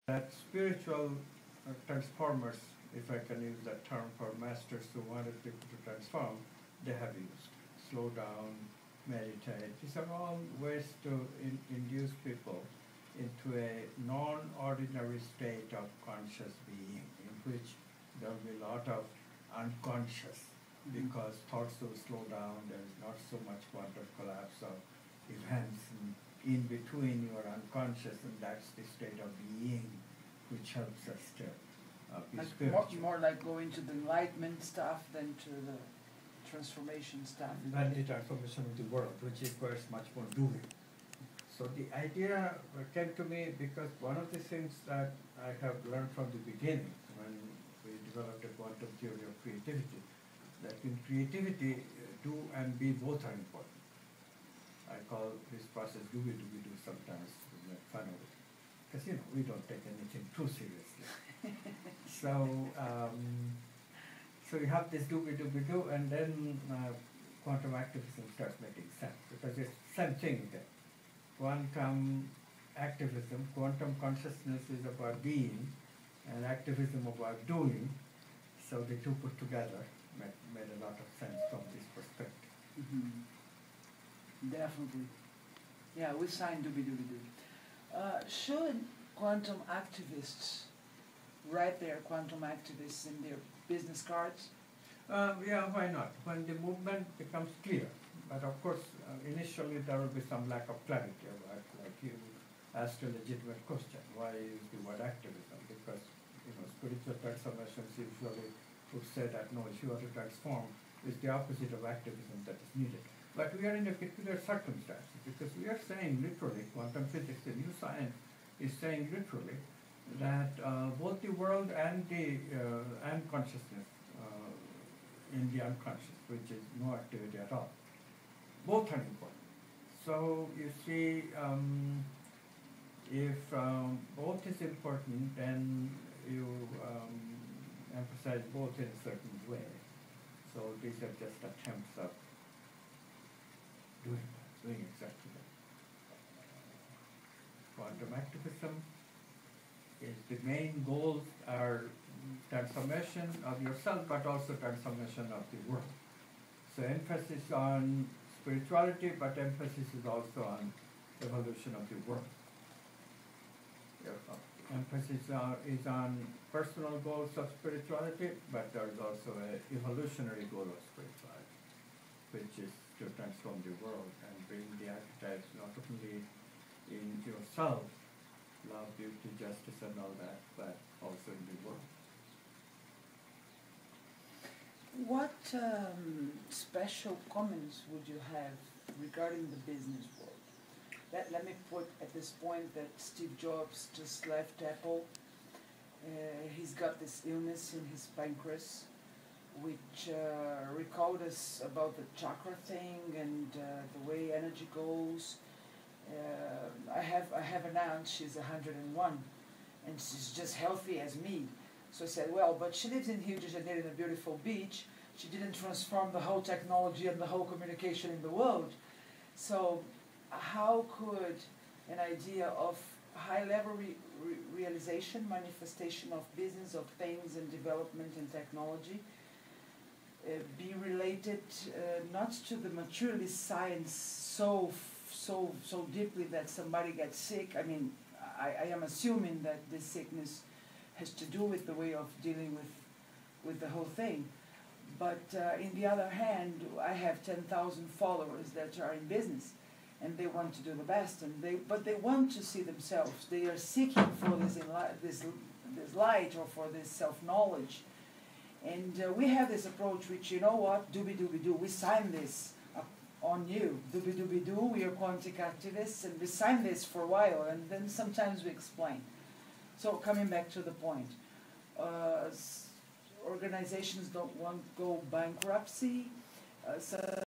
that spiritual transformers, if I can use that term, for masters who wanted people to transform, they have used. Slow down, meditate. These are all ways to induce people into a non-ordinary state of conscious being, in which there will be a lot of unconscious, because thoughts will slow down, there is not so much quantum collapse of events in between your unconscious, and that's the state of being which helps us to be like spiritual. more like going to the enlightenment stuff than to the transformation stuff. Than the transformation of the world, which requires much more doing. So the idea came to me because one of the things that I have learned from the beginning when we developed a quantum theory of creativity, that in creativity, do and be both are important. I call this process do sometimes to make fun of it. Because, we don't take anything too seriously. So you have this do, and then quantum activism starts making sense, because it's the same thing again. Quantum activism, quantum consciousness is about being, and activism about doing. So the two put together made a lot of sense from this perspective. Definitely. Yeah, we signed do. Should quantum activists write their quantum activists in their business cards? Yeah, why not? When the movement becomes clear. But of course, initially there will be some lack of clarity about, like you asked a legitimate question, why use the word activism? Because, spiritual transformations usually would say that, no, if you are to transform, it's the opposite of activism that is needed. But we are in a peculiar circumstance, because we are saying literally, quantum physics, the new science, is saying literally that both the world and the and consciousness in the unconscious, which is no activity at all, both are important. So you see, if both is important, then you emphasize both in a certain way. So these are just attempts of doing exactly that. Quantum activism is the main goals are transformation of yourself, but also transformation of the world. So emphasis on spirituality, but emphasis is also on evolution of the world. Emphasis is on personal goals of spirituality, but there is also an evolutionary goal of spirituality, which is to transform the world and bring the archetypes not only in yourself, love, beauty, justice, and all that, but also in the world. What special comments would you have regarding the business world? Let me put at this point that Steve Jobs just left Apple. He's got this illness in his pancreas, which recalled us about the chakra thing and the way energy goes. I have an aunt, she's 101, and she's just healthy as me. So I said, well, but she lives in Rio de Janeiro in a beautiful beach. She didn't transform the whole technology and the whole communication in the world. So how could an idea of high-level realization, manifestation of business, of things and development and technology be related not to the materialist science so deeply that somebody gets sick? I mean, I am assuming that this sickness has to do with the way of dealing with the whole thing. But in the other hand, I have 10,000 followers that are in business, and they want to do the best, but they want to see themselves. They are seeking for this light or for this self-knowledge. And we have this approach which, you know what, do, we sign this on you. Do, we are quantum activists, and we sign this for a while, and then sometimes we explain. So coming back to the point, organizations don't want to go bankruptcy.